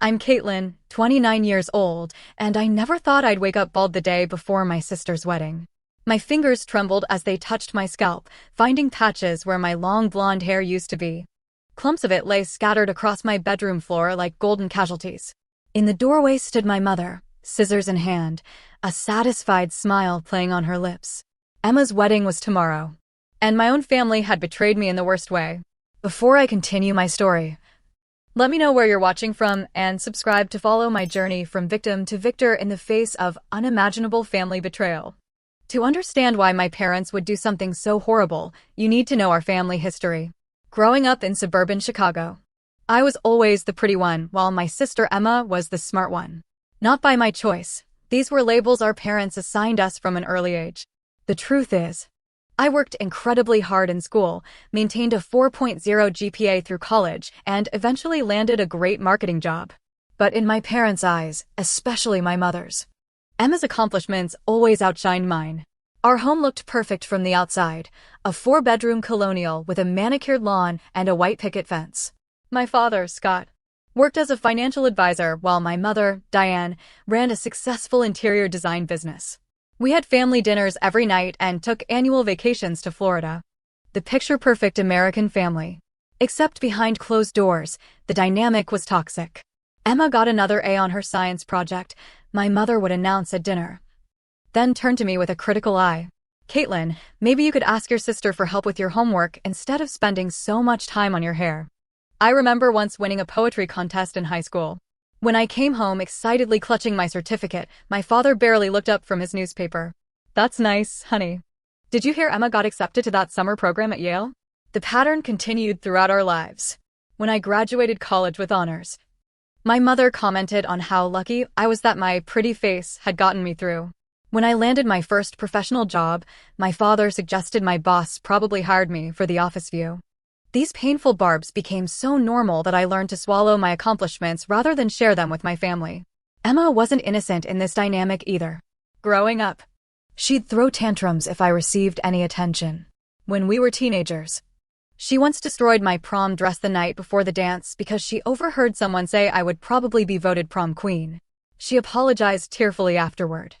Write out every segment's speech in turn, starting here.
I'm Caitlin, 29 years old, and I never thought I'd wake up bald the day before my sister's wedding. My fingers trembled as they touched my scalp, finding patches where my long blonde hair used to be. Clumps of it lay scattered across my bedroom floor like golden casualties. In the doorway stood my mother, scissors in hand, a satisfied smile playing on her lips. Emma's wedding was tomorrow, and my own family had betrayed me in the worst way. Before I continue my story, let me know where you're watching from and subscribe to follow my journey from victim to victor in the face of unimaginable family betrayal. To understand why my parents would do something so horrible, you need to know our family history. Growing up in suburban Chicago, I was always the pretty one, while my sister Emma was the smart one. Not by my choice. These were labels our parents assigned us from an early age. The truth is, I worked incredibly hard in school, maintained a 4.0 GPA through college, and eventually landed a great marketing job. But in my parents' eyes, especially my mother's, Emma's accomplishments always outshined mine. Our home looked perfect from the outside, a 4-bedroom colonial with a manicured lawn and a white picket fence. My father, Scott, worked as a financial advisor while my mother, Diane, ran a successful interior design business. We had family dinners every night and took annual vacations to Florida. The picture-perfect American family. Except behind closed doors, the dynamic was toxic. Emma got another A on her science project, my mother would announce at dinner. Then turned to me with a critical eye. Caitlin, maybe you could ask your sister for help with your homework instead of spending so much time on your hair. I remember once winning a poetry contest in high school. When I came home excitedly clutching my certificate, my father barely looked up from his newspaper. That's nice, honey. Did you hear Emma got accepted to that summer program at Yale? The pattern continued throughout our lives. When I graduated college with honors, my mother commented on how lucky I was that my pretty face had gotten me through. When I landed my first professional job, my father suggested my boss probably hired me for the office view. These painful barbs became so normal that I learned to swallow my accomplishments rather than share them with my family. Emma wasn't innocent in this dynamic either. Growing up, she'd throw tantrums if I received any attention. When we were teenagers, she once destroyed my prom dress the night before the dance because she overheard someone say I would probably be voted prom queen. She apologized tearfully afterward.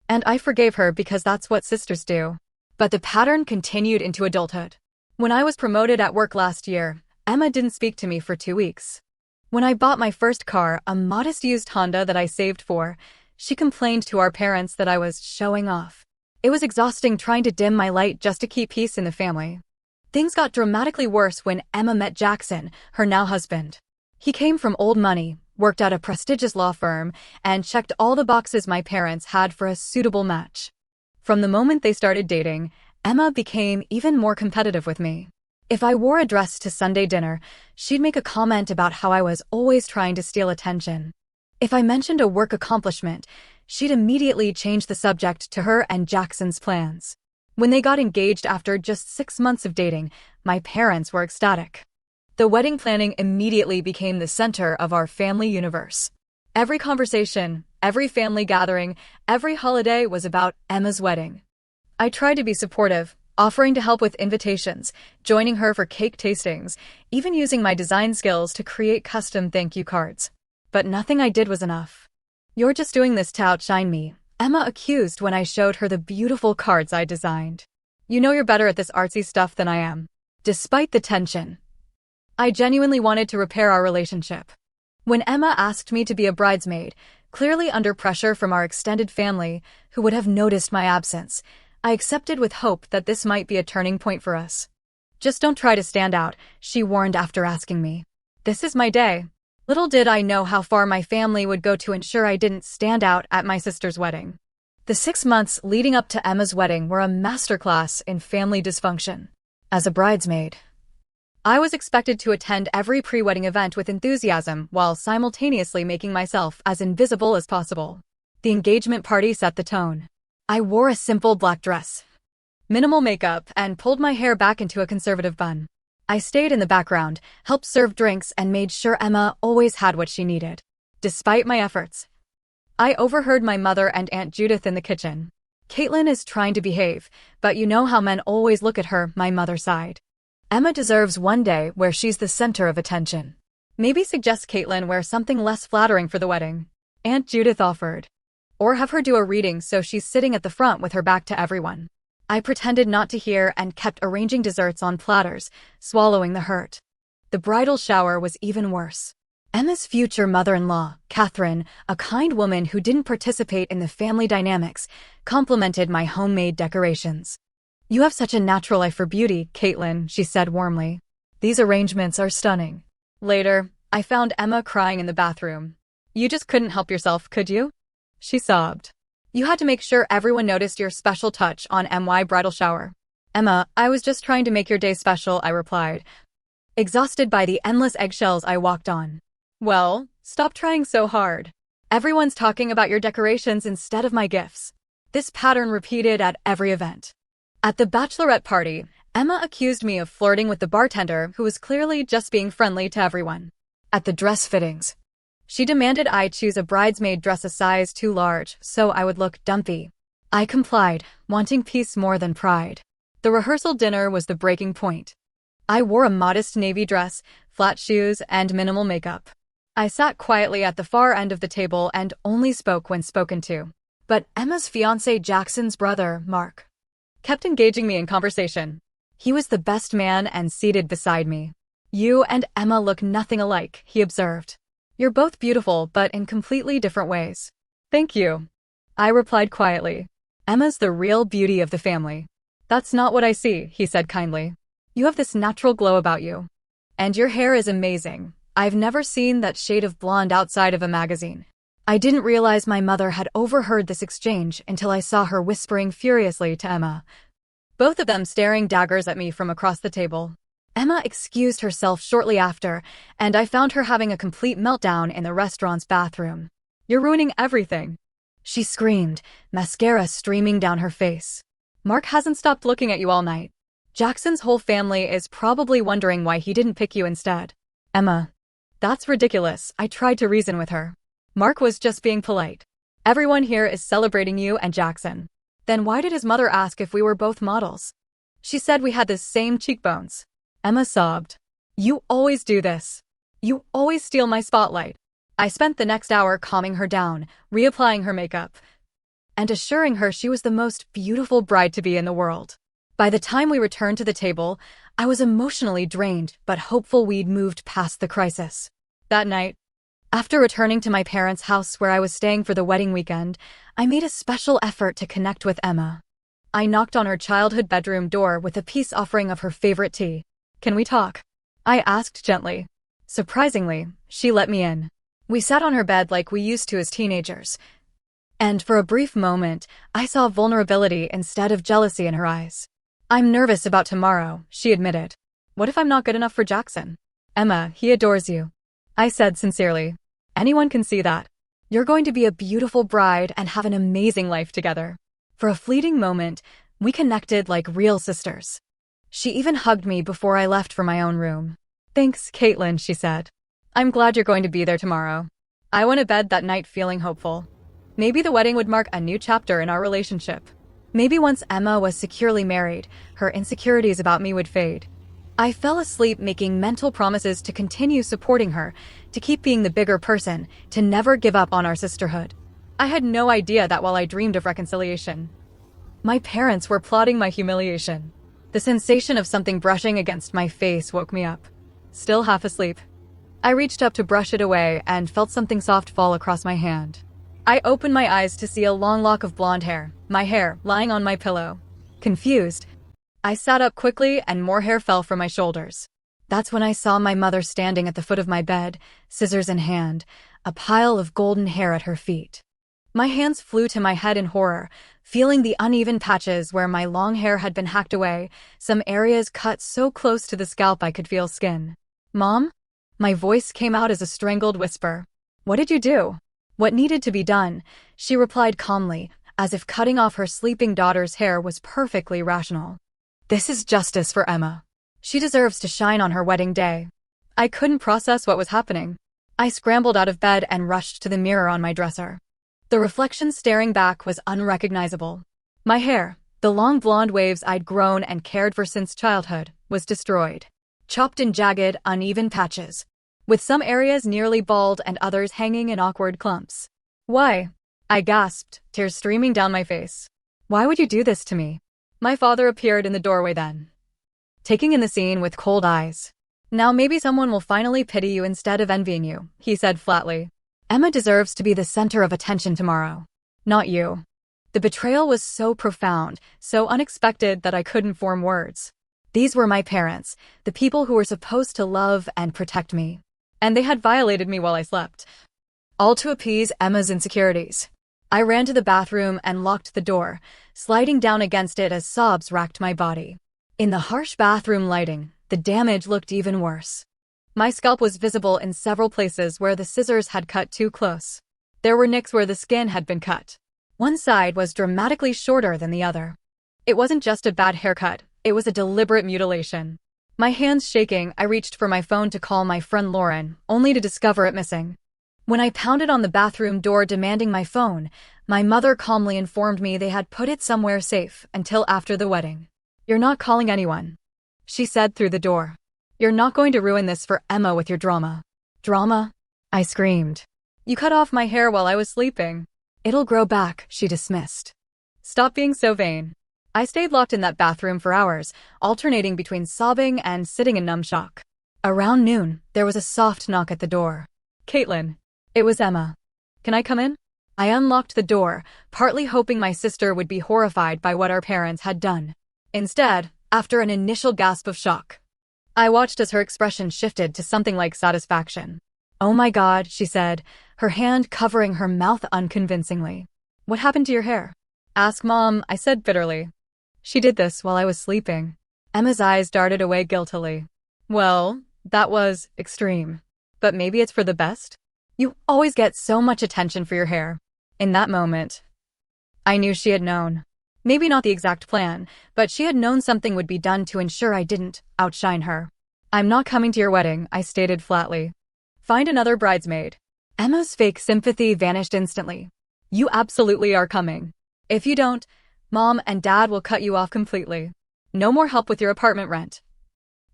And I forgave her because that's what sisters do. But the pattern continued into adulthood. When I was promoted at work last year, Emma didn't speak to me for 2 weeks. When I bought my first car, a modest used Honda that I saved for, she complained to our parents that I was showing off. It was exhausting trying to dim my light just to keep peace in the family. Things got dramatically worse when Emma met Jackson, her now husband. He came from old money, worked at a prestigious law firm, and checked all the boxes my parents had for a suitable match. From the moment they started dating, Emma became even more competitive with me. If I wore a dress to Sunday dinner, she'd make a comment about how I was always trying to steal attention. If I mentioned a work accomplishment, she'd immediately change the subject to her and Jackson's plans. When they got engaged after just 6 months of dating, my parents were ecstatic. The wedding planning immediately became the center of our family universe. Every conversation, every family gathering, every holiday was about Emma's wedding. I tried to be supportive, offering to help with invitations, joining her for cake tastings, even using my design skills to create custom thank you cards. But nothing I did was enough. "You're just doing this to outshine me," Emma accused when I showed her the beautiful cards I designed. "You know you're better at this artsy stuff than I am." Despite the tension, I genuinely wanted to repair our relationship. When Emma asked me to be a bridesmaid, clearly under pressure from our extended family, who would have noticed my absence, I accepted with hope that this might be a turning point for us. "Just don't try to stand out," she warned after asking me. "This is my day." Little did I know how far my family would go to ensure I didn't stand out at my sister's wedding. The 6 months leading up to Emma's wedding were a masterclass in family dysfunction. As a bridesmaid, I was expected to attend every pre-wedding event with enthusiasm while simultaneously making myself as invisible as possible. The engagement party set the tone. I wore a simple black dress, minimal makeup, and pulled my hair back into a conservative bun. I stayed in the background, helped serve drinks, and made sure Emma always had what she needed. Despite my efforts, I overheard my mother and Aunt Judith in the kitchen. "Caitlin is trying to behave, but you know how men always look at her," my mother sighed. "Emma deserves one day where she's the center of attention." Maybe suggest Caitlin wear something less flattering for the wedding, Aunt Judith offered. Or have her do a reading so she's sitting at the front with her back to everyone. I pretended not to hear and kept arranging desserts on platters, swallowing the hurt. The bridal shower was even worse. Emma's future mother-in-law, Catherine, a kind woman who didn't participate in the family dynamics, complimented my homemade decorations. "You have such a natural eye for beauty, Caitlin," she said warmly. "These arrangements are stunning." Later, I found Emma crying in the bathroom. "You just couldn't help yourself, could you?" she sobbed. "You had to make sure everyone noticed your special touch on MY bridal shower." "Emma, I was just trying to make your day special," I replied, exhausted by the endless eggshells I walked on. "Well, stop trying so hard. Everyone's talking about your decorations instead of my gifts." This pattern repeated at every event. At the bachelorette party, Emma accused me of flirting with the bartender who was clearly just being friendly to everyone. At the dress fittings, she demanded I choose a bridesmaid dress a size too large so I would look dumpy. I complied, wanting peace more than pride. The rehearsal dinner was the breaking point. I wore a modest navy dress, flat shoes, and minimal makeup. I sat quietly at the far end of the table and only spoke when spoken to. But Emma's fiancé Jackson's brother, Mark, kept engaging me in conversation. He was the best man and seated beside me. "You and Emma look nothing alike," he observed. "You're both beautiful, but in completely different ways." "Thank you," I replied quietly. "Emma's the real beauty of the family." "That's not what I see," he said kindly. "You have this natural glow about you. And your hair is amazing. I've never seen that shade of blonde outside of a magazine." I didn't realize my mother had overheard this exchange until I saw her whispering furiously to Emma, both of them staring daggers at me from across the table. Emma excused herself shortly after, and I found her having a complete meltdown in the restaurant's bathroom. "You're ruining everything," she screamed, mascara streaming down her face. "Mark hasn't stopped looking at you all night. Jackson's whole family is probably wondering why he didn't pick you instead." "Emma, that's ridiculous," I tried to reason with her. "Mark was just being polite. Everyone here is celebrating you and Jackson." "Then why did his mother ask if we were both models?" "She said we had the same cheekbones." Emma sobbed. "You always do this. You always steal my spotlight." I spent the next hour calming her down, reapplying her makeup, and assuring her she was the most beautiful bride-to-be in the world. By the time we returned to the table, I was emotionally drained but hopeful we'd moved past the crisis. That night, after returning to my parents' house where I was staying for the wedding weekend, I made a special effort to connect with Emma. I knocked on her childhood bedroom door with a peace offering of her favorite tea. "Can we talk?" I asked gently. Surprisingly, she let me in. We sat on her bed like we used to as teenagers. And for a brief moment, I saw vulnerability instead of jealousy in her eyes. "I'm nervous about tomorrow," she admitted. "What if I'm not good enough for Jackson?" "Emma, he adores you," I said sincerely. "Anyone can see that. You're going to be a beautiful bride and have an amazing life together." For a fleeting moment, we connected like real sisters. She even hugged me before I left for my own room. "Thanks, Caitlin," she said. "I'm glad you're going to be there tomorrow." I went to bed that night feeling hopeful. Maybe the wedding would mark a new chapter in our relationship. Maybe once Emma was securely married, her insecurities about me would fade. I fell asleep making mental promises to continue supporting her, to keep being the bigger person, to never give up on our sisterhood. I had no idea that while I dreamed of reconciliation, my parents were plotting my humiliation. The sensation of something brushing against my face woke me up. Still half asleep, I reached up to brush it away and felt something soft fall across my hand. I opened my eyes to see a long lock of blonde hair, my hair, lying on my pillow. Confused, I sat up quickly and more hair fell from my shoulders. That's when I saw my mother standing at the foot of my bed, scissors in hand, a pile of golden hair at her feet. My hands flew to my head in horror, feeling the uneven patches where my long hair had been hacked away, some areas cut so close to the scalp I could feel skin. "Mom?" My voice came out as a strangled whisper. "What did you do?" "What needed to be done," she replied calmly, as if cutting off her sleeping daughter's hair was perfectly rational. "This is justice for Emma. She deserves to shine on her wedding day." I couldn't process what was happening. I scrambled out of bed and rushed to the mirror on my dresser. The reflection staring back was unrecognizable. My hair, the long blonde waves I'd grown and cared for since childhood, was destroyed. Chopped in jagged, uneven patches. with some areas nearly bald and others hanging in awkward clumps. "Why?" I gasped, tears streaming down my face. "Why would you do this to me?" My father appeared in the doorway then, taking in the scene with cold eyes. "Now maybe someone will finally pity you instead of envying you," he said flatly. "Emma deserves to be the center of attention tomorrow, not you." The betrayal was so profound, so unexpected that I couldn't form words. These were my parents, the people who were supposed to love and protect me. And they had violated me while I slept. All to appease Emma's insecurities. I ran to the bathroom and locked the door, sliding down against it as sobs racked my body. In the harsh bathroom lighting, the damage looked even worse. My scalp was visible in several places where the scissors had cut too close. There were nicks where the skin had been cut. One side was dramatically shorter than the other. It wasn't just a bad haircut, it was a deliberate mutilation. My hands shaking, I reached for my phone to call my friend Lauren, only to discover it missing. When I pounded on the bathroom door demanding my phone, my mother calmly informed me they had put it somewhere safe until after the wedding. "You're not calling anyone," she said through the door. "You're not going to ruin this for Emma with your drama." "Drama?" I screamed. "You cut off my hair while I was sleeping." "It'll grow back," she dismissed. "Stop being so vain." I stayed locked in that bathroom for hours, alternating between sobbing and sitting in numb shock. Around noon, there was a soft knock at the door. "Caitlin." It was Emma. "Can I come in?" I unlocked the door, partly hoping my sister would be horrified by what our parents had done. Instead, after an initial gasp of shock, I watched as her expression shifted to something like satisfaction. "Oh my God," she said, her hand covering her mouth unconvincingly. "What happened to your hair?" "Ask Mom," I said bitterly. "She did this while I was sleeping." Emma's eyes darted away guiltily. "Well, that was extreme. But maybe it's for the best? You always get so much attention for your hair." In that moment, I knew she had known. Maybe not the exact plan, but she had known something would be done to ensure I didn't outshine her. "I'm not coming to your wedding," I stated flatly. "Find another bridesmaid." Emma's fake sympathy vanished instantly. "You absolutely are coming. If you don't, Mom and Dad will cut you off completely. No more help with your apartment rent.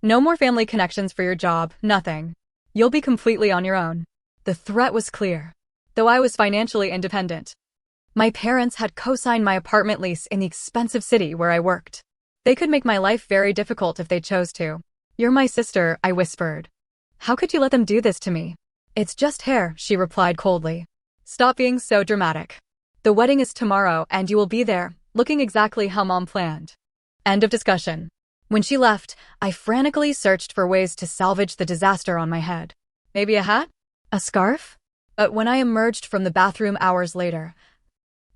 No more family connections for your job, nothing. You'll be completely on your own." The threat was clear, though I was financially independent. My parents had co-signed my apartment lease in the expensive city where I worked. They could make my life very difficult if they chose to. "You're my sister," I whispered. "How could you let them do this to me?" "It's just hair," she replied coldly. "Stop being so dramatic. The wedding is tomorrow and you will be there, looking exactly how Mom planned." End of discussion. When she left, I frantically searched for ways to salvage the disaster on my head. Maybe a hat? A scarf? But when I emerged from the bathroom hours later,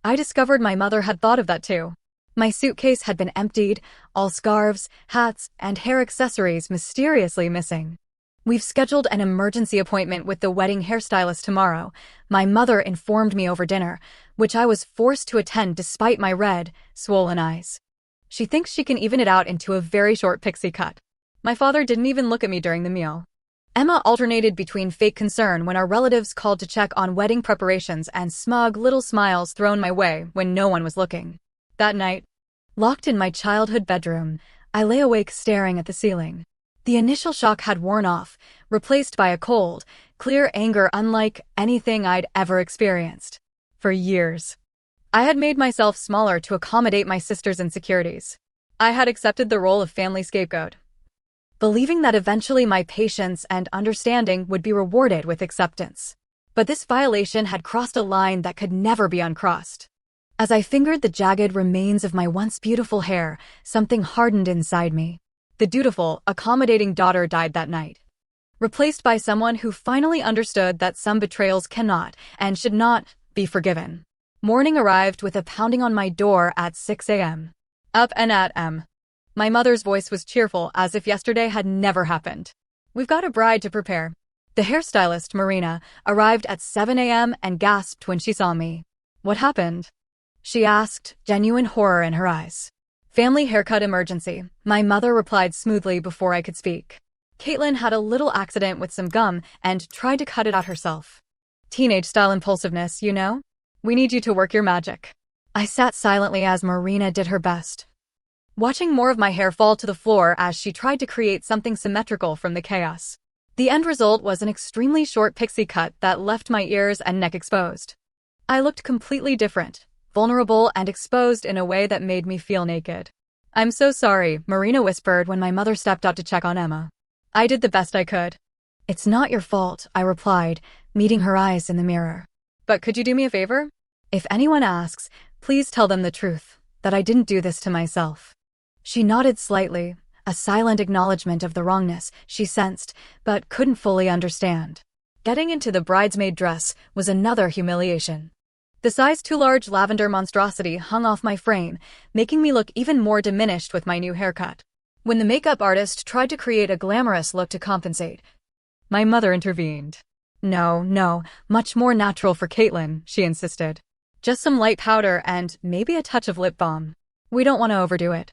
I discovered my mother had thought of that too. My suitcase had been emptied, all scarves, hats, and hair accessories mysteriously missing. "We've scheduled an emergency appointment with the wedding hairstylist tomorrow," my mother informed me over dinner, which I was forced to attend despite my red, swollen eyes. "She thinks she can even it out into a very short pixie cut." My father didn't even look at me during the meal. Emma alternated between fake concern when our relatives called to check on wedding preparations and smug little smiles thrown my way when no one was looking. That night, locked in my childhood bedroom, I lay awake staring at the ceiling. The initial shock had worn off, replaced by a cold, clear anger unlike anything I'd ever experienced. For years, I had made myself smaller to accommodate my sister's insecurities. I had accepted the role of family scapegoat, believing that eventually my patience and understanding would be rewarded with acceptance. But this violation had crossed a line that could never be uncrossed. As I fingered the jagged remains of my once beautiful hair, something hardened inside me. The dutiful, accommodating daughter died that night, replaced by someone who finally understood that some betrayals cannot and should not be forgiven. Morning arrived with a pounding on my door at 6 a.m. Up and at 'em. My mother's voice was cheerful as if yesterday had never happened. "We've got a bride to prepare." The hairstylist, Marina, arrived at 7 a.m. and gasped when she saw me. "What happened?" she asked, genuine horror in her eyes. "Family haircut emergency," my mother replied smoothly before I could speak. "Caitlin had a little accident with some gum and tried to cut it out herself. Teenage-style impulsiveness, you know? We need you to work your magic." I sat silently as Marina did her best, watching more of my hair fall to the floor as she tried to create something symmetrical from the chaos. The end result was an extremely short pixie cut that left my ears and neck exposed. I looked completely different, vulnerable and exposed in a way that made me feel naked. "I'm so sorry," Marina whispered when my mother stepped out to check on Emma. "I did the best I could." "It's not your fault," I replied, meeting her eyes in the mirror. "But could you do me a favor? If anyone asks, please tell them the truth, that I didn't do this to myself." She nodded slightly, a silent acknowledgement of the wrongness she sensed, but couldn't fully understand. Getting into the bridesmaid dress was another humiliation. The size too large lavender monstrosity hung off my frame, making me look even more diminished with my new haircut. When the makeup artist tried to create a glamorous look to compensate, my mother intervened. No, much more natural for Caitlin," she insisted. "Just some light powder and maybe a touch of lip balm. We don't want to overdo it."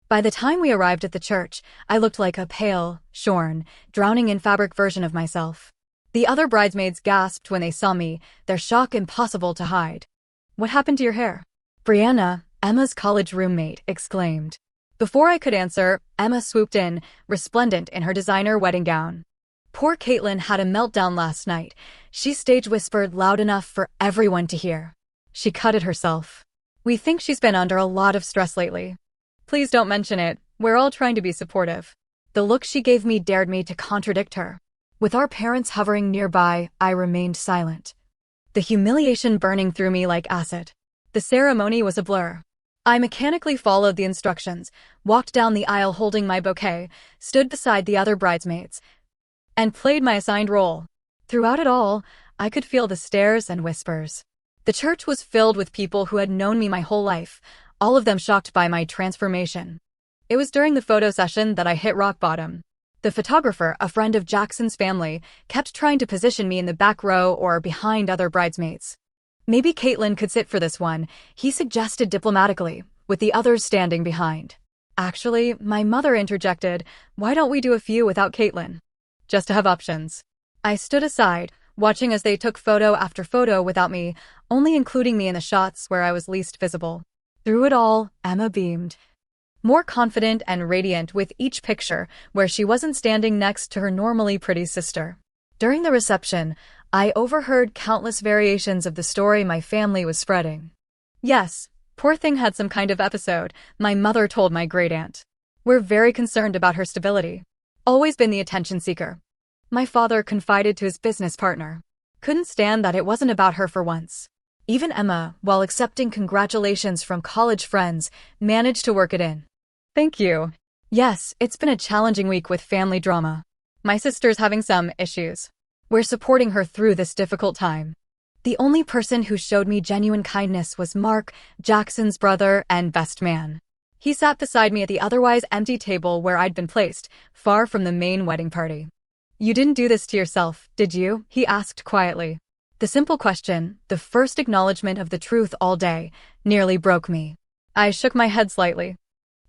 By the time we arrived at the church, I looked like a pale, shorn, drowning in fabric version of myself. The other bridesmaids gasped when they saw me, their shock impossible to hide. "What happened to your hair?" Brianna, Emma's college roommate, exclaimed. Before I could answer, Emma swooped in, resplendent in her designer wedding gown. "Poor Caitlin had a meltdown last night," she stage whispered loud enough for everyone to hear. "She cut it herself. We think she's been under a lot of stress lately." "Please don't mention it, we're all trying to be supportive." The look she gave me dared me to contradict her. With our parents hovering nearby, I remained silent, the humiliation burning through me like acid. The ceremony was a blur. I mechanically followed the instructions, walked down the aisle holding my bouquet, stood beside the other bridesmaids, and played my assigned role. Throughout it all, I could feel the stares and whispers. The church was filled with people who had known me my whole life, all of them shocked by my transformation. It was during the photo session that I hit rock bottom. The photographer, a friend of Jackson's family, kept trying to position me in the back row or behind other bridesmaids. "Maybe Caitlin could sit for this one," he suggested diplomatically, with the others standing behind. "Actually," my mother interjected, "why don't we do a few without Caitlin? Just to have options." I stood aside, watching as they took photo after photo without me, only including me in the shots where I was least visible. Through it all, Emma beamed, more confident and radiant with each picture, where she wasn't standing next to her normally pretty sister. During the reception, I overheard countless variations of the story my family was spreading. "Yes, poor thing had some kind of episode," my mother told my great-aunt. "We're very concerned about her stability. Always been the attention seeker." My father confided to his business partner. Couldn't stand that it wasn't about her for once. Even Emma, while accepting congratulations from college friends, managed to work it in. "Thank you. Yes, it's been a challenging week with family drama. My sister's having some issues. We're supporting her through this difficult time." The only person who showed me genuine kindness was Mark, Jackson's brother and best man. He sat beside me at the otherwise empty table where I'd been placed, far from the main wedding party. "You didn't do this to yourself, did you?" he asked quietly. The simple question, the first acknowledgement of the truth all day, nearly broke me. I shook my head slightly,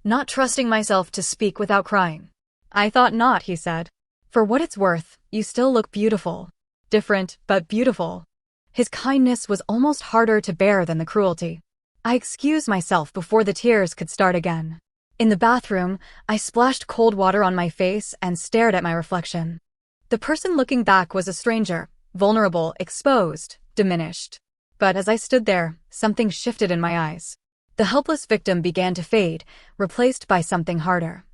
not trusting myself to speak without crying. "I thought not," he said. "For what it's worth, you still look beautiful. Different, but beautiful." His kindness was almost harder to bear than the cruelty. I excused myself before the tears could start again. In the bathroom, I splashed cold water on my face and stared at my reflection. The person looking back was a stranger, vulnerable, exposed, diminished. But as I stood there, something shifted in my eyes. The helpless victim began to fade, replaced by something harder.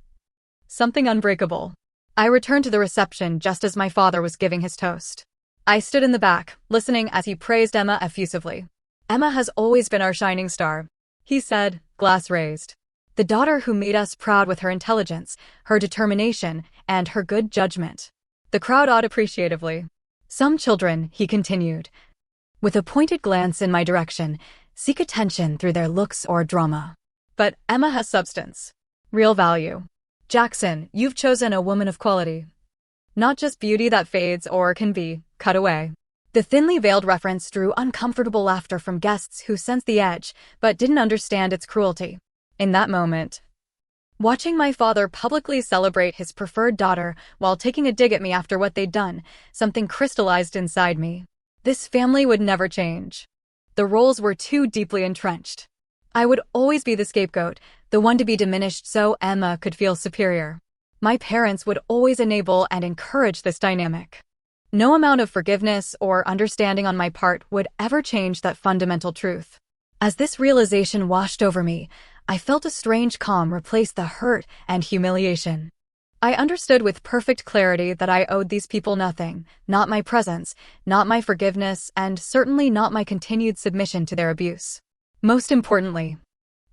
Something unbreakable. I returned to the reception just as my father was giving his toast. I stood in the back, listening as he praised Emma effusively. "Emma has always been our shining star," he said, glass raised. "The daughter who made us proud with her intelligence, her determination, and her good judgment." The crowd awed appreciatively. "Some children," he continued, with a pointed glance in my direction, "seek attention through their looks or drama. But Emma has substance. Real value. Jackson, you've chosen a woman of quality. Not just beauty that fades or can be cut away." The thinly veiled reference drew uncomfortable laughter from guests who sensed the edge, but didn't understand its cruelty. In that moment, watching my father publicly celebrate his preferred daughter while taking a dig at me after what they'd done, something crystallized inside me. This family would never change. The roles were too deeply entrenched. I would always be the scapegoat, the one to be diminished so Emma could feel superior. My parents would always enable and encourage this dynamic. No amount of forgiveness or understanding on my part would ever change that fundamental truth. As this realization washed over me, I felt a strange calm replace the hurt and humiliation. I understood with perfect clarity that I owed these people nothing, not my presence, not my forgiveness, and certainly not my continued submission to their abuse. Most importantly,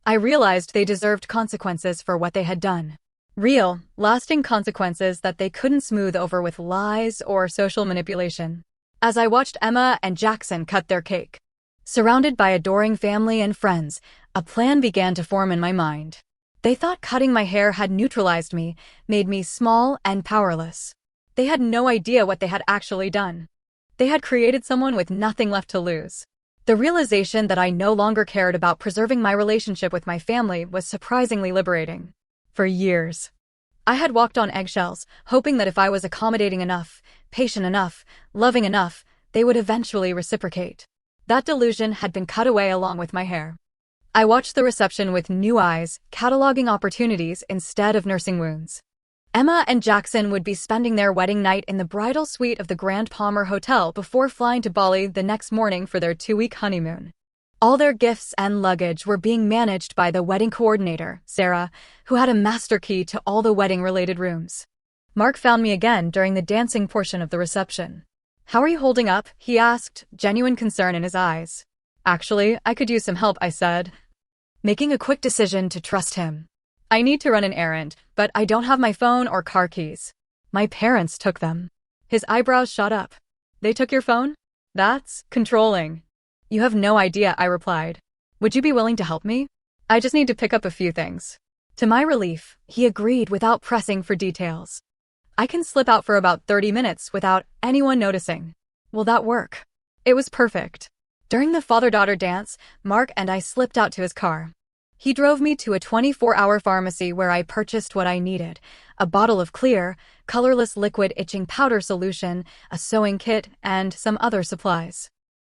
I realized they deserved consequences for what they had done. Real, lasting consequences that they couldn't smooth over with lies or social manipulation. As I watched Emma and Jackson cut their cake, surrounded by adoring family and friends, a plan began to form in my mind. They thought cutting my hair had neutralized me, made me small and powerless. They had no idea what they had actually done. They had created someone with nothing left to lose. The realization that I no longer cared about preserving my relationship with my family was surprisingly liberating. For years, I had walked on eggshells, hoping that if I was accommodating enough, patient enough, loving enough, they would eventually reciprocate. That delusion had been cut away along with my hair. I watched the reception with new eyes, cataloging opportunities instead of nursing wounds. Emma and Jackson would be spending their wedding night in the bridal suite of the Grand Palmer Hotel before flying to Bali the next morning for their 2-week honeymoon. All their gifts and luggage were being managed by the wedding coordinator, Sarah, who had a master key to all the wedding-related rooms. Mark found me again during the dancing portion of the reception. "How are you holding up?" he asked, genuine concern in his eyes. "Actually, I could use some help," I said, making a quick decision to trust him. "I need to run an errand, but I don't have my phone or car keys. My parents took them." His eyebrows shot up. "They took your phone? That's controlling." "You have no idea," I replied. "Would you be willing to help me? I just need to pick up a few things." To my relief, he agreed without pressing for details. "I can slip out for about 30 minutes without anyone noticing." "Will that work?" It was perfect. During the father-daughter dance, Mark and I slipped out to his car. He drove me to a 24-hour pharmacy where I purchased what I needed: a bottle of clear, colorless liquid itching powder solution, a sewing kit, and some other supplies.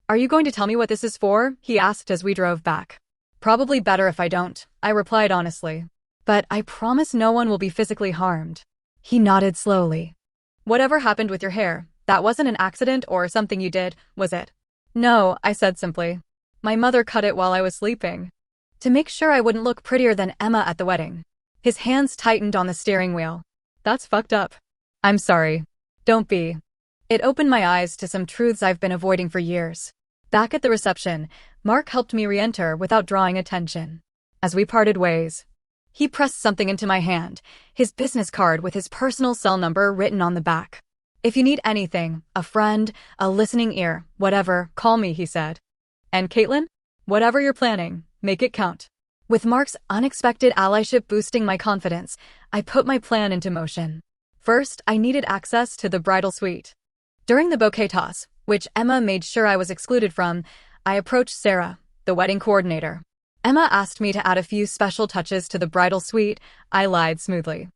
"Are you going to tell me what this is for?" he asked as we drove back. "Probably better if I don't," I replied honestly. "But I promise no one will be physically harmed." He nodded slowly. "Whatever happened with your hair, that wasn't an accident or something you did, was it?" "No," I said simply. "My mother cut it while I was sleeping, to make sure I wouldn't look prettier than Emma at the wedding." His hands tightened on the steering wheel. "That's fucked up." "I'm sorry." "Don't be." It opened my eyes to some truths I've been avoiding for years. Back at the reception, Mark helped me re-enter without drawing attention. As we parted ways, he pressed something into my hand, his business card with his personal cell number written on the back. "If you need anything, a friend, a listening ear, whatever, call me," he said. "And Caitlin, whatever you're planning, make it count." With Mark's unexpected allyship boosting my confidence, I put my plan into motion. First, I needed access to the bridal suite. During the bouquet toss, which Emma made sure I was excluded from, I approached Sarah, the wedding coordinator. Emma asked me to add a few special touches to the bridal suite. I lied smoothly.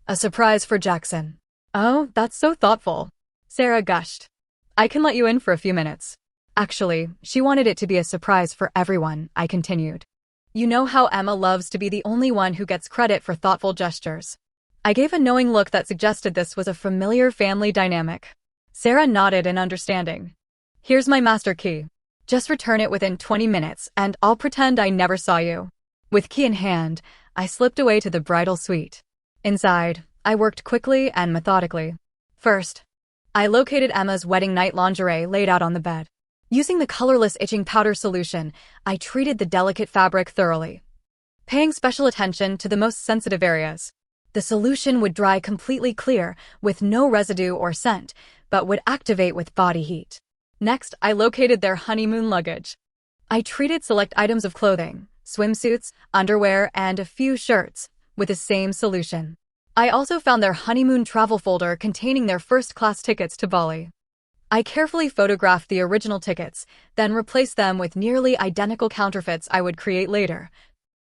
"A surprise for Jackson." "Oh, that's so thoughtful," Sarah gushed. "I can let you in for a few minutes." "Actually, she wanted it to be a surprise for everyone," I continued. "You know how Emma loves to be the only one who gets credit for thoughtful gestures." I gave a knowing look that suggested this was a familiar family dynamic. Sarah nodded in understanding. "Here's my master key. Just return it within 20 minutes, and I'll pretend I never saw you." With key in hand, I slipped away to the bridal suite. Inside, I worked quickly and methodically. First, I located Emma's wedding night lingerie laid out on the bed. Using the colorless itching powder solution, I treated the delicate fabric thoroughly, paying special attention to the most sensitive areas. The solution would dry completely clear, with no residue or scent, but would activate with body heat. Next, I located their honeymoon luggage. I treated select items of clothing, swimsuits, underwear, and a few shirts, with the same solution. I also found their honeymoon travel folder containing their first-class tickets to Bali. I carefully photographed the original tickets, then replaced them with nearly identical counterfeits I would create later,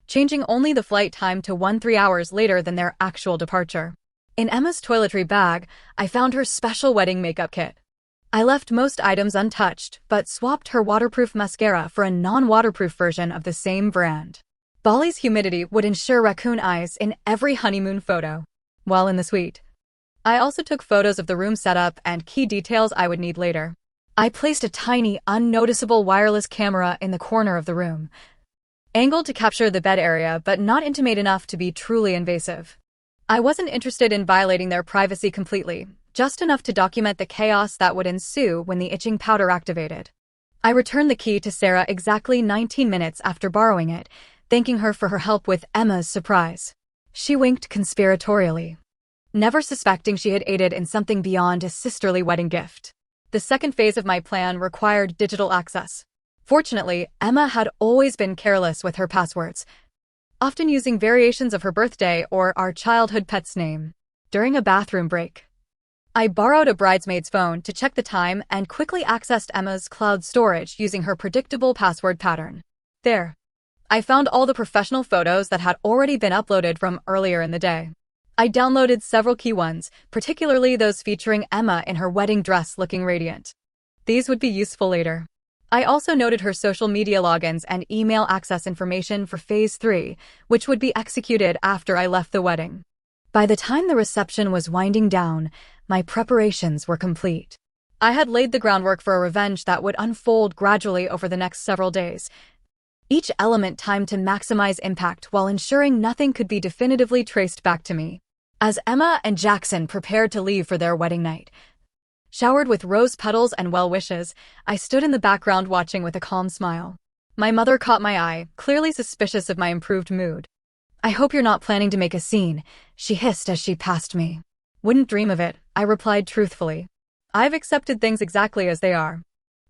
changing only the flight time to 3 hours later than their actual departure. In Emma's toiletry bag, I found her special wedding makeup kit. I left most items untouched, but swapped her waterproof mascara for a non-waterproof version of the same brand. Bali's humidity would ensure raccoon eyes in every honeymoon photo. while in the suite. I also took photos of the room setup and key details I would need later. I placed a tiny, unnoticeable wireless camera in the corner of the room, angled to capture the bed area but not intimate enough to be truly invasive. I wasn't interested in violating their privacy completely, just enough to document the chaos that would ensue when the itching powder activated. I returned the key to Sarah exactly 19 minutes after borrowing it, thanking her for her help with Emma's surprise. She winked conspiratorially, never suspecting she had aided in something beyond a sisterly wedding gift. The second phase of my plan required digital access. Fortunately, Emma had always been careless with her passwords, often using variations of her birthday or our childhood pet's name. During a bathroom break, I borrowed a bridesmaid's phone to check the time and quickly accessed Emma's cloud storage using her predictable password pattern. There, I found all the professional photos that had already been uploaded from earlier in the day. I downloaded several key ones, particularly those featuring Emma in her wedding dress looking radiant. These would be useful later. I also noted her social media logins and email access information for Phase 3, which would be executed after I left the wedding. By the time the reception was winding down, my preparations were complete. I had laid the groundwork for a revenge that would unfold gradually over the next several days, each element timed to maximize impact while ensuring nothing could be definitively traced back to me. As Emma and Jackson prepared to leave for their wedding night, showered with rose petals and well wishes, I stood in the background watching with a calm smile. My mother caught my eye, clearly suspicious of my improved mood. "I hope you're not planning to make a scene," she hissed as she passed me. "Wouldn't dream of it," I replied truthfully. "I've accepted things exactly as they are."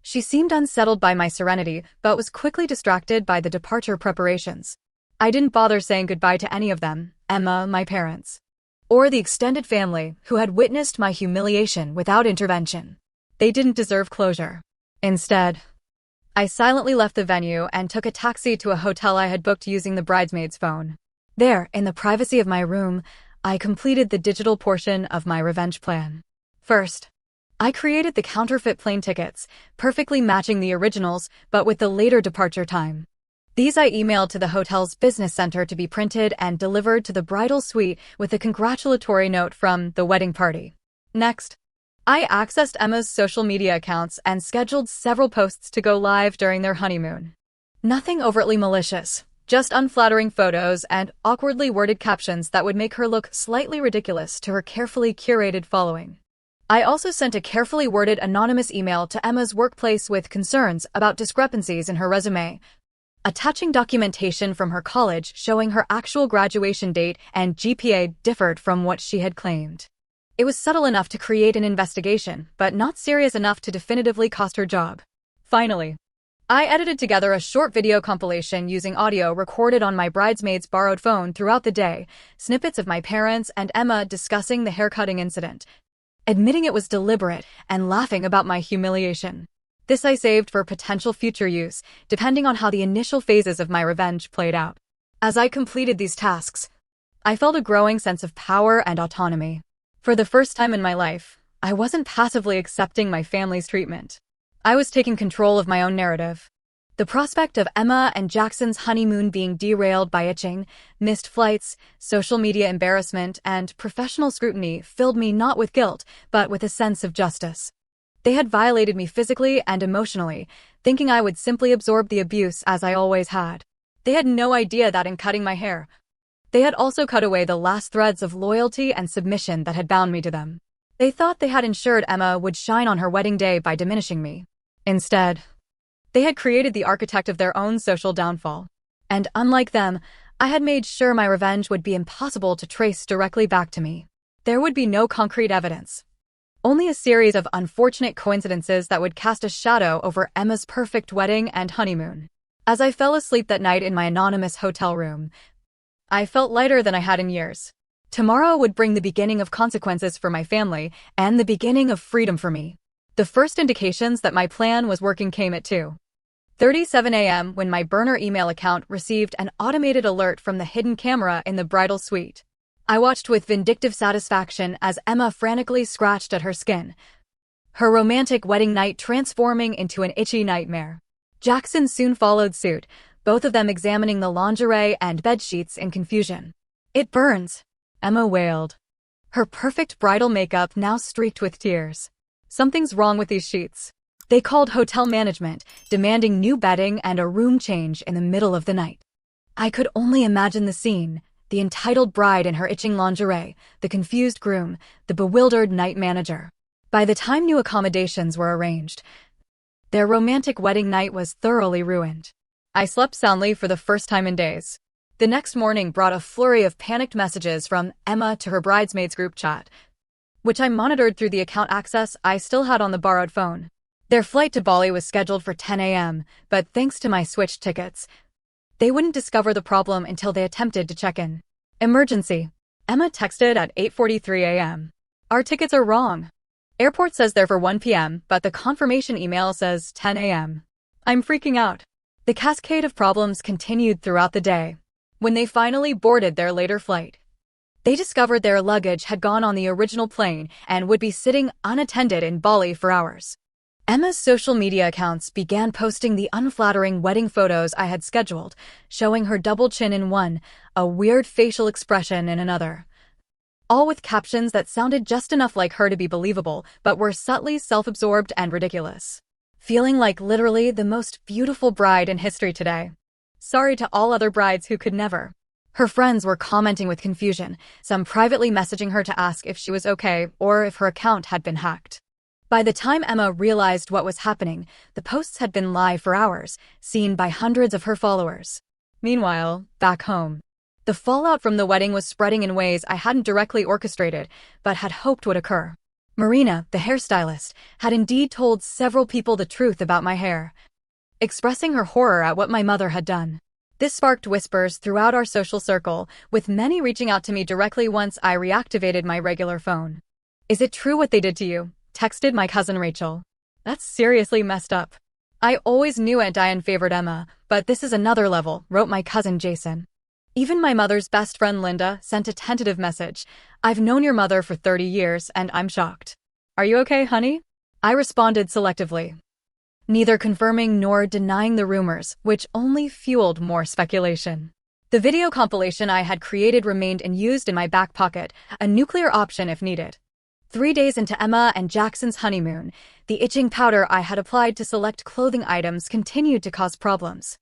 She seemed unsettled by my serenity, but was quickly distracted by the departure preparations. I didn't bother saying goodbye to any of them, Emma, my parents, or the extended family who had witnessed my humiliation without intervention. They didn't deserve closure. Instead, I silently left the venue and took a taxi to a hotel I had booked using the bridesmaid's phone. There, in the privacy of my room, I completed the digital portion of my revenge plan. First, I created the counterfeit plane tickets, perfectly matching the originals, but with the later departure time. These I emailed to the hotel's business center to be printed and delivered to the bridal suite with a congratulatory note from the wedding party. Next, I accessed Emma's social media accounts and scheduled several posts to go live during their honeymoon. Nothing overtly malicious, just unflattering photos and awkwardly worded captions that would make her look slightly ridiculous to her carefully curated following. I also sent a carefully worded anonymous email to Emma's workplace with concerns about discrepancies in her resume, attaching documentation from her college showing her actual graduation date and GPA differed from what she had claimed. It was subtle enough to create an investigation, but not serious enough to definitively cost her job. Finally, I edited together a short video compilation using audio recorded on my bridesmaid's borrowed phone throughout the day, snippets of my parents and Emma discussing the haircutting incident, admitting it was deliberate, and laughing about my humiliation. This I saved for potential future use, depending on how the initial phases of my revenge played out. As I completed these tasks, I felt a growing sense of power and autonomy. For the first time in my life, I wasn't passively accepting my family's treatment. I was taking control of my own narrative. The prospect of Emma and Jackson's honeymoon being derailed by itching, missed flights, social media embarrassment, and professional scrutiny filled me not with guilt, but with a sense of justice. They had violated me physically and emotionally, thinking I would simply absorb the abuse as I always had. They had no idea that in cutting my hair, they had also cut away the last threads of loyalty and submission that had bound me to them. They thought they had ensured Emma would shine on her wedding day by diminishing me. Instead, they had created the architect of their own social downfall. And unlike them, I had made sure my revenge would be impossible to trace directly back to me. There would be no concrete evidence, only a series of unfortunate coincidences that would cast a shadow over Emma's perfect wedding and honeymoon. As I fell asleep that night in my anonymous hotel room, I felt lighter than I had in years. Tomorrow would bring the beginning of consequences for my family and the beginning of freedom for me. The first indications that my plan was working came at 2:37 a.m. when my burner email account received an automated alert from the hidden camera in the bridal suite. I watched with vindictive satisfaction as Emma frantically scratched at her skin, her romantic wedding night transforming into an itchy nightmare. Jackson soon followed suit, both of them examining the lingerie and bedsheets in confusion. "It burns," Emma wailed, Her perfect bridal makeup now streaked with tears. Something's wrong with these sheets. They called hotel management, demanding new bedding and a room change in the middle of the night. I could only imagine the scene, the entitled bride in her itching lingerie, the confused groom, the bewildered night manager. By the time new accommodations were arranged, their romantic wedding night was thoroughly ruined. I slept soundly for the first time in days. The next morning brought a flurry of panicked messages from Emma to her bridesmaids group chat, which I monitored through the account access I still had on the borrowed phone. Their flight to Bali was scheduled for 10 a.m., but thanks to my switched tickets, they wouldn't discover the problem until they attempted to check in. Emergency. Emma texted at 8:43 a.m. Our tickets are wrong. Airport says they're for 1 p.m., but the confirmation email says 10 a.m. I'm freaking out. The cascade of problems continued throughout the day. When they finally boarded their later flight, they discovered their luggage had gone on the original plane and would be sitting unattended in Bali for hours. Emma's social media accounts began posting the unflattering wedding photos I had scheduled, showing her double chin in one, a weird facial expression in another. All with captions that sounded just enough like her to be believable, but were subtly self-absorbed and ridiculous. Feeling like literally the most beautiful bride in history today. Sorry to all other brides who could never. Her friends were commenting with confusion, some privately messaging her to ask if she was okay or if her account had been hacked. By the time Emma realized what was happening, the posts had been live for hours, seen by hundreds of her followers. Meanwhile, back home, the fallout from the wedding was spreading in ways I hadn't directly orchestrated, but had hoped would occur. Marina, the hairstylist, had indeed told several people the truth about my hair, expressing her horror at what my mother had done. This sparked whispers throughout our social circle, with many reaching out to me directly once I reactivated my regular phone. Is it true what they did to you? Texted my cousin Rachel. That's seriously messed up. I always knew Aunt Diane favored Emma, but this is another level, wrote my cousin Jason. Even my mother's best friend Linda sent a tentative message. I've known your mother for 30 years and I'm shocked. Are you okay, honey? I responded selectively, neither confirming nor denying the rumors, which only fueled more speculation. The video compilation I had created remained unused in my back pocket, a nuclear option if needed. 3 days into Emma and Jackson's honeymoon, the itching powder I had applied to select clothing items continued to cause problems.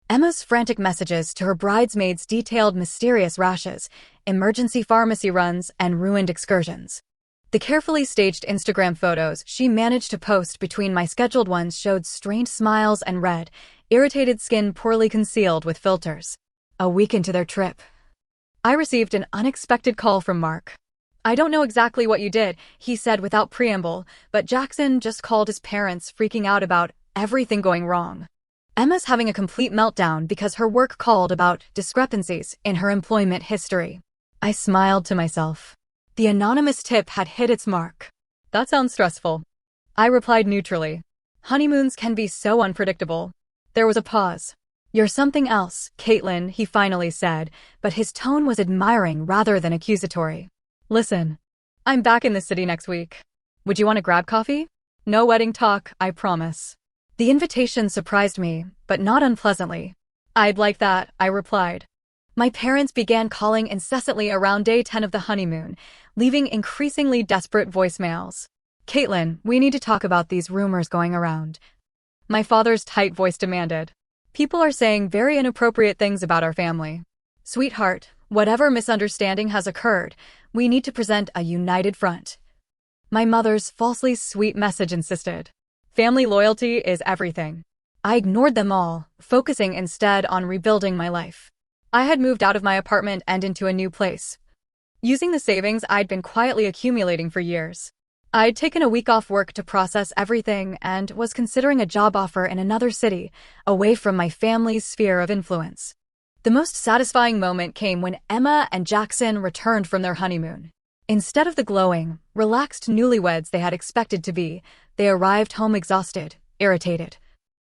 Emma's frantic messages to her bridesmaids detailed mysterious rashes, emergency pharmacy runs, and ruined excursions. The carefully staged Instagram photos she managed to post between my scheduled ones showed strained smiles and red, irritated skin poorly concealed with filters. A week into their trip, I received an unexpected call from Mark. I don't know exactly what you did, he said without preamble, but Jackson just called his parents freaking out about everything going wrong. Emma's having a complete meltdown because her work called about discrepancies in her employment history. I smiled to myself. The anonymous tip had hit its mark. That sounds stressful. I replied neutrally. Honeymoons can be so unpredictable. There was a pause. You're something else, Caitlin, he finally said, but his tone was admiring rather than accusatory. Listen, I'm back in the city next week. Would you want to grab coffee? No wedding talk, I promise. The invitation surprised me, but not unpleasantly. I'd like that, I replied. My parents began calling incessantly around day 10 of the honeymoon, leaving increasingly desperate voicemails. Caitlin, we need to talk about these rumors going around. My father's tight voice demanded. People are saying very inappropriate things about our family. Sweetheart, whatever misunderstanding has occurred, we need to present a united front. My mother's falsely sweet message insisted. Family loyalty is everything. I ignored them all, focusing instead on rebuilding my life. I had moved out of my apartment and into a new place, using the savings I'd been quietly accumulating for years. I'd taken a week off work to process everything and was considering a job offer in another city, away from my family's sphere of influence. The most satisfying moment came when Emma and Jackson returned from their honeymoon. Instead of the glowing, relaxed newlyweds they had expected to be, they arrived home exhausted, irritated,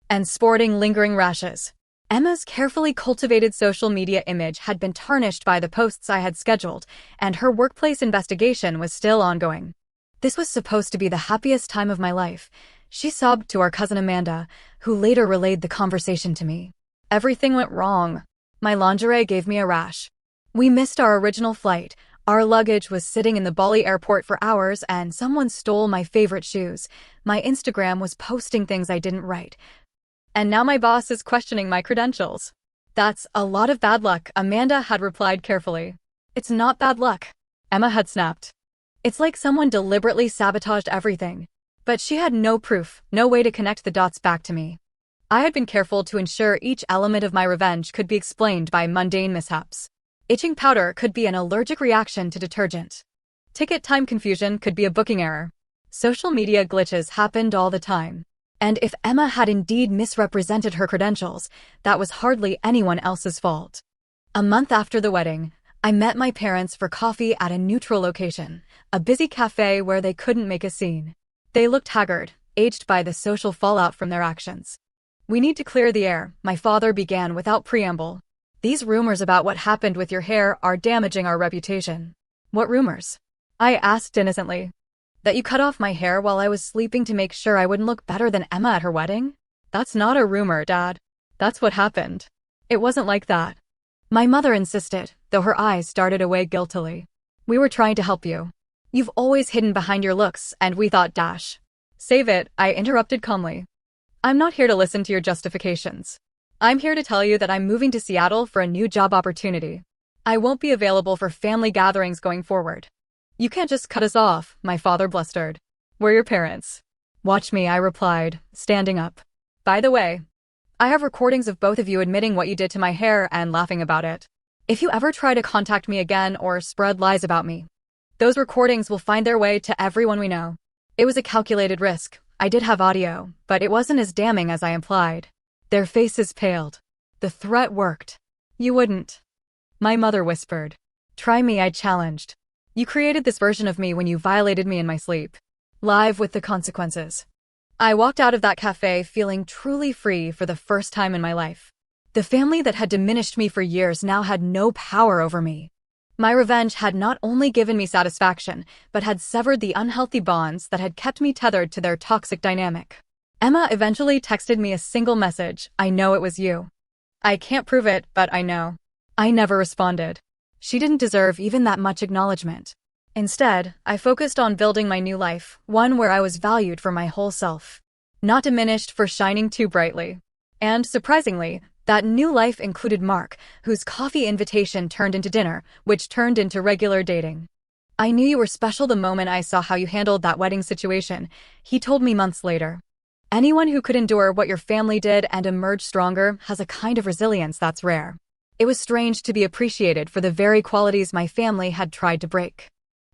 and sporting lingering rashes. Emma's carefully cultivated social media image had been tarnished by the posts I had scheduled, and her workplace investigation was still ongoing. This was supposed to be the happiest time of my life, she sobbed to our cousin Amanda, who later relayed the conversation to me. Everything went wrong. My lingerie gave me a rash. We missed our original flight, Our luggage was sitting in the Bali airport for hours and someone stole my favorite shoes. My Instagram was posting things I didn't write. And now my boss is questioning my credentials. That's a lot of bad luck, Amanda had replied carefully. It's not bad luck, Emma had snapped. It's like someone deliberately sabotaged everything. But she had no proof, no way to connect the dots back to me. I had been careful to ensure each element of my revenge could be explained by mundane mishaps. Itching powder could be an allergic reaction to detergent. Ticket time confusion could be a booking error. Social media glitches happened all the time. And if Emma had indeed misrepresented her credentials, that was hardly anyone else's fault. A month after the wedding, I met my parents for coffee at a neutral location, a busy cafe where they couldn't make a scene. They looked haggard, aged by the social fallout from their actions. We need to clear the air, my father began without preamble. These rumors about what happened with your hair are damaging our reputation. What rumors? I asked innocently. That you cut off my hair while I was sleeping to make sure I wouldn't look better than Emma at her wedding? That's not a rumor, Dad. That's what happened. It wasn't like that. My mother insisted, though her eyes darted away guiltily. We were trying to help you. You've always hidden behind your looks, and we thought dash. Save it, I interrupted calmly. I'm not here to listen to your justifications. I'm here to tell you that I'm moving to Seattle for a new job opportunity. I won't be available for family gatherings going forward. You can't just cut us off, my father blustered. We're your parents. Watch me, I replied, standing up. By the way, I have recordings of both of you admitting what you did to my hair and laughing about it. If you ever try to contact me again or spread lies about me, those recordings will find their way to everyone we know. It was a calculated risk. I did have audio, but it wasn't as damning as I implied. Their faces paled. The threat worked. You wouldn't. My mother whispered. Try me, I challenged. You created this version of me when you violated me in my sleep. Live with the consequences. I walked out of that cafe feeling truly free for the first time in my life. The family that had diminished me for years now had no power over me. My revenge had not only given me satisfaction, but had severed the unhealthy bonds that had kept me tethered to their toxic dynamic. Emma eventually texted me a single message, I know it was you. I can't prove it, but I know. I never responded. She didn't deserve even that much acknowledgement. Instead, I focused on building my new life, one where I was valued for my whole self, not diminished for shining too brightly. And, surprisingly, that new life included Mark, whose coffee invitation turned into dinner, which turned into regular dating. I knew you were special the moment I saw how you handled that wedding situation, he told me months later. Anyone who could endure what your family did and emerge stronger has a kind of resilience that's rare. It was strange to be appreciated for the very qualities my family had tried to break.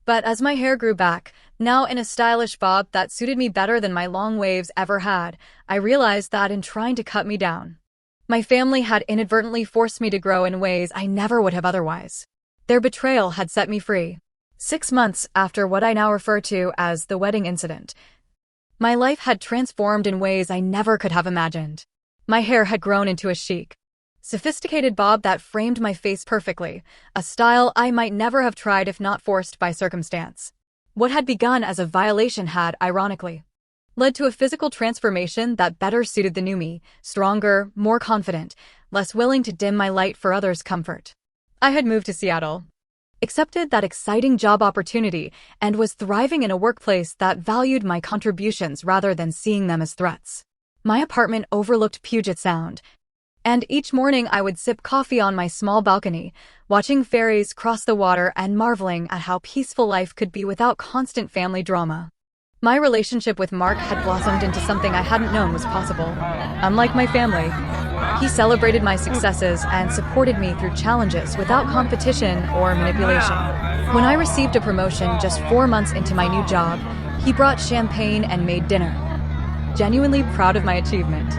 But as my hair grew back, now in a stylish bob that suited me better than my long waves ever had, I realized that in trying to cut me down, my family had inadvertently forced me to grow in ways I never would have otherwise. Their betrayal had set me free. 6 months after what I now refer to as the wedding incident, my life had transformed in ways I never could have imagined. My hair had grown into a chic, sophisticated bob that framed my face perfectly, a style I might never have tried if not forced by circumstance. What had begun as a violation had, ironically, led to a physical transformation that better suited the new me, stronger, more confident, less willing to dim my light for others' comfort. I had moved to Seattle, accepted that exciting job opportunity, and was thriving in a workplace that valued my contributions rather than seeing them as threats. My apartment overlooked Puget Sound, and each morning I would sip coffee on my small balcony, watching ferries cross the water and marveling at how peaceful life could be without constant family drama. My relationship with Mark had blossomed into something I hadn't known was possible. Unlike my family, he celebrated my successes and supported me through challenges without competition or manipulation. When I received a promotion just 4 months into my new job, he brought champagne and made dinner. Genuinely proud of my achievement.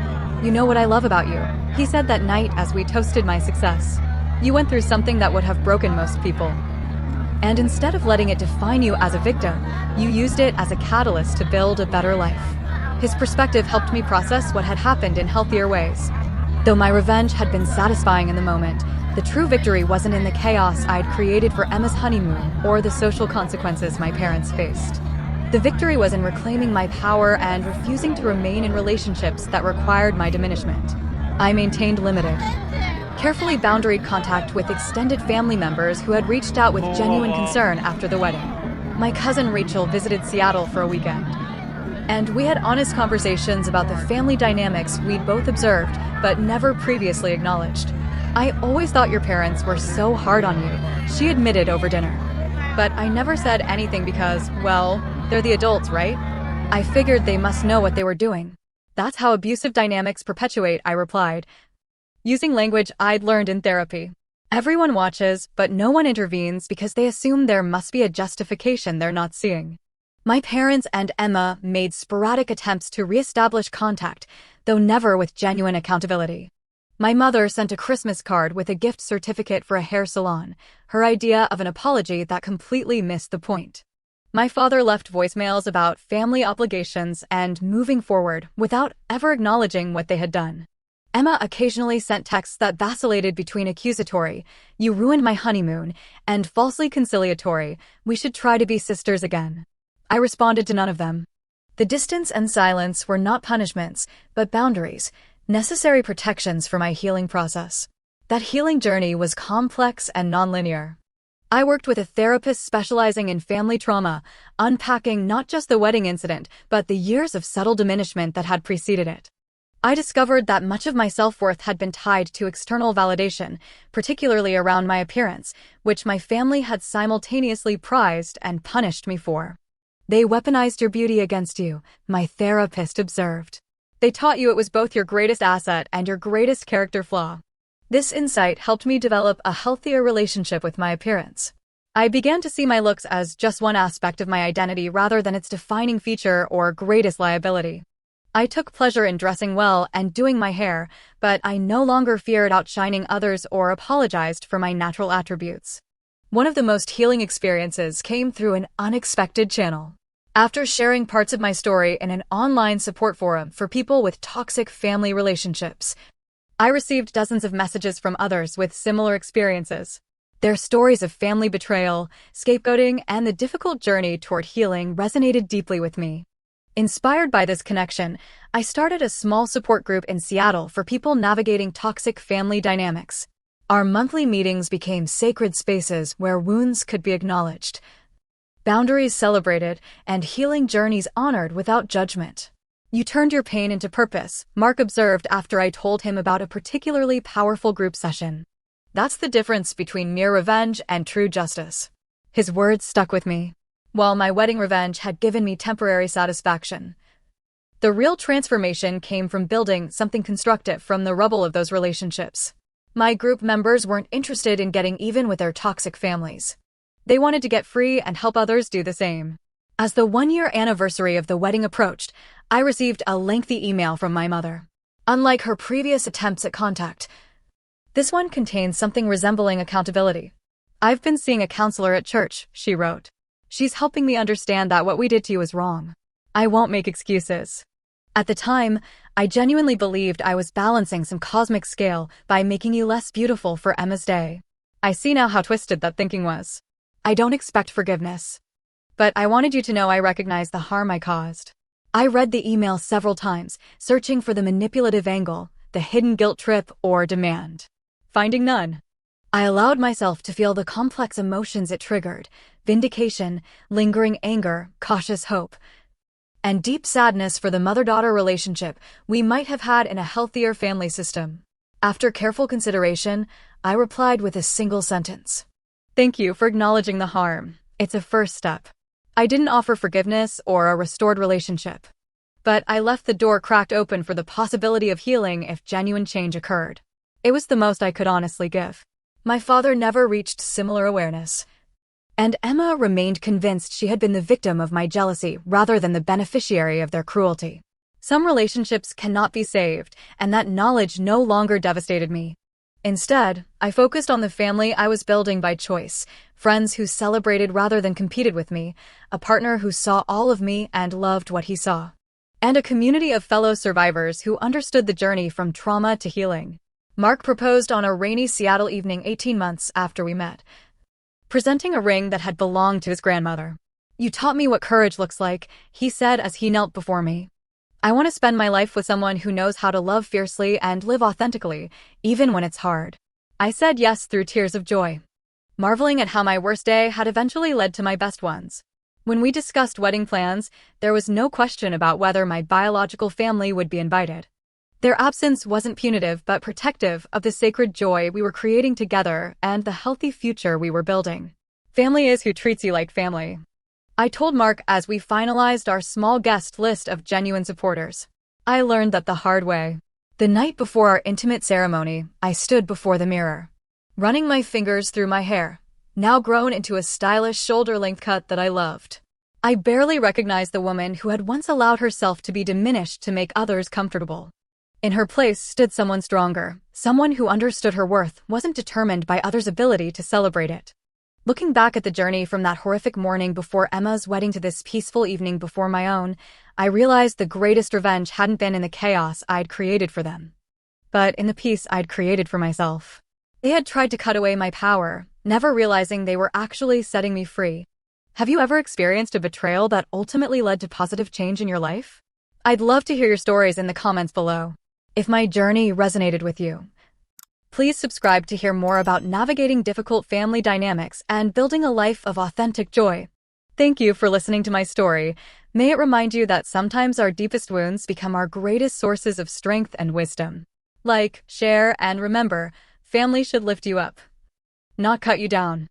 You know what I love about you, he said that night as we toasted my success. You went through something that would have broken most people. And instead of letting it define you as a victim, you used it as a catalyst to build a better life. His perspective helped me process what had happened in healthier ways. Though my revenge had been satisfying in the moment, the true victory wasn't in the chaos I'd created for Emma's honeymoon or the social consequences my parents faced. The victory was in reclaiming my power and refusing to remain in relationships that required my diminishment. I maintained limited, Carefully boundaried contact with extended family members who had reached out with genuine concern after the wedding. My cousin Rachel visited Seattle for a weekend, and we had honest conversations about the family dynamics we'd both observed but never previously acknowledged. "I always thought your parents were so hard on you," she admitted over dinner. "But I never said anything because, well, they're the adults, right? I figured they must know what they were doing." "That's how abusive dynamics perpetuate," I replied, using language I'd learned in therapy. "Everyone watches, but no one intervenes because they assume there must be a justification they're not seeing." My parents and Emma made sporadic attempts to reestablish contact, though never with genuine accountability. My mother sent a Christmas card with a gift certificate for a hair salon, her idea of an apology that completely missed the point. My father left voicemails about family obligations and moving forward without ever acknowledging what they had done. Emma occasionally sent texts that vacillated between accusatory, "You ruined my honeymoon," and falsely conciliatory, "We should try to be sisters again." I responded to none of them. The distance and silence were not punishments, but boundaries, necessary protections for my healing process. That healing journey was complex and nonlinear. I worked with a therapist specializing in family trauma, unpacking not just the wedding incident, but the years of subtle diminishment that had preceded it. I discovered that much of my self-worth had been tied to external validation, particularly around my appearance, which my family had simultaneously prized and punished me for. "They weaponized your beauty against you," my therapist observed. "They taught you it was both your greatest asset and your greatest character flaw." This insight helped me develop a healthier relationship with my appearance. I began to see my looks as just one aspect of my identity rather than its defining feature or greatest liability. I took pleasure in dressing well and doing my hair, but I no longer feared outshining others or apologized for my natural attributes. One of the most healing experiences came through an unexpected channel. After sharing parts of my story in an online support forum for people with toxic family relationships, I received dozens of messages from others with similar experiences. Their stories of family betrayal, scapegoating, and the difficult journey toward healing resonated deeply with me. Inspired by this connection, I started a small support group in Seattle for people navigating toxic family dynamics. Our monthly meetings became sacred spaces where wounds could be acknowledged, boundaries celebrated, and healing journeys honored without judgment. "You turned your pain into purpose," Mark observed after I told him about a particularly powerful group session. "That's the difference between mere revenge and true justice." His words stuck with me. While my wedding revenge had given me temporary satisfaction, the real transformation came from building something constructive from the rubble of those relationships. My group members weren't interested in getting even with their toxic families. They wanted to get free and help others do the same. As the one-year anniversary of the wedding approached, I received a lengthy email from my mother. Unlike her previous attempts at contact, this one contains something resembling accountability. "I've been seeing a counselor at church," she wrote. "She's helping me understand that what we did to you is wrong. I won't make excuses." At the time, I genuinely believed I was balancing some cosmic scale by making you less beautiful for Emma's day. I see now how twisted that thinking was. I don't expect forgiveness, but I wanted you to know I recognize the harm I caused. I read the email several times, searching for the manipulative angle, the hidden guilt trip, or demand. Finding none. I allowed myself to feel the complex emotions it triggered: vindication, lingering anger, cautious hope, and deep sadness for the mother-daughter relationship we might have had in a healthier family system. After careful consideration, I replied with a single sentence: "Thank you for acknowledging the harm. It's a first step." I didn't offer forgiveness or a restored relationship, but I left the door cracked open for the possibility of healing if genuine change occurred. It was the most I could honestly give. My father never reached similar awareness, and Emma remained convinced she had been the victim of my jealousy rather than the beneficiary of their cruelty. Some relationships cannot be saved, and that knowledge no longer devastated me. Instead, I focused on the family I was building by choice, friends who celebrated rather than competed with me, a partner who saw all of me and loved what he saw, and a community of fellow survivors who understood the journey from trauma to healing. Mark proposed on a rainy Seattle evening 18 months after we met, presenting a ring that had belonged to his grandmother. "You taught me what courage looks like," he said as he knelt before me. "I want to spend my life with someone who knows how to love fiercely and live authentically, even when it's hard." I said yes through tears of joy, marveling at how my worst day had eventually led to my best ones. When we discussed wedding plans, there was no question about whether my biological family would be invited. Their absence wasn't punitive but protective of the sacred joy we were creating together and the healthy future we were building. Family is who treats you like family, I told Mark as we finalized our small guest list of genuine supporters. I learned that the hard way. The night before our intimate ceremony, I stood before the mirror, running my fingers through my hair, now grown into a stylish shoulder-length cut that I loved. I barely recognized the woman who had once allowed herself to be diminished to make others comfortable. In her place stood someone stronger, someone who understood her worth, wasn't determined by others' ability to celebrate it. Looking back at the journey from that horrific morning before Emma's wedding to this peaceful evening before my own, I realized the greatest revenge hadn't been in the chaos I'd created for them, but in the peace I'd created for myself. They had tried to cut away my power, never realizing they were actually setting me free. Have you ever experienced a betrayal that ultimately led to positive change in your life? I'd love to hear your stories in the comments below. If my journey resonated with you, please subscribe to hear more about navigating difficult family dynamics and building a life of authentic joy. Thank you for listening to my story. May it remind you that sometimes our deepest wounds become our greatest sources of strength and wisdom. Like, share, and remember, family should lift you up, not cut you down.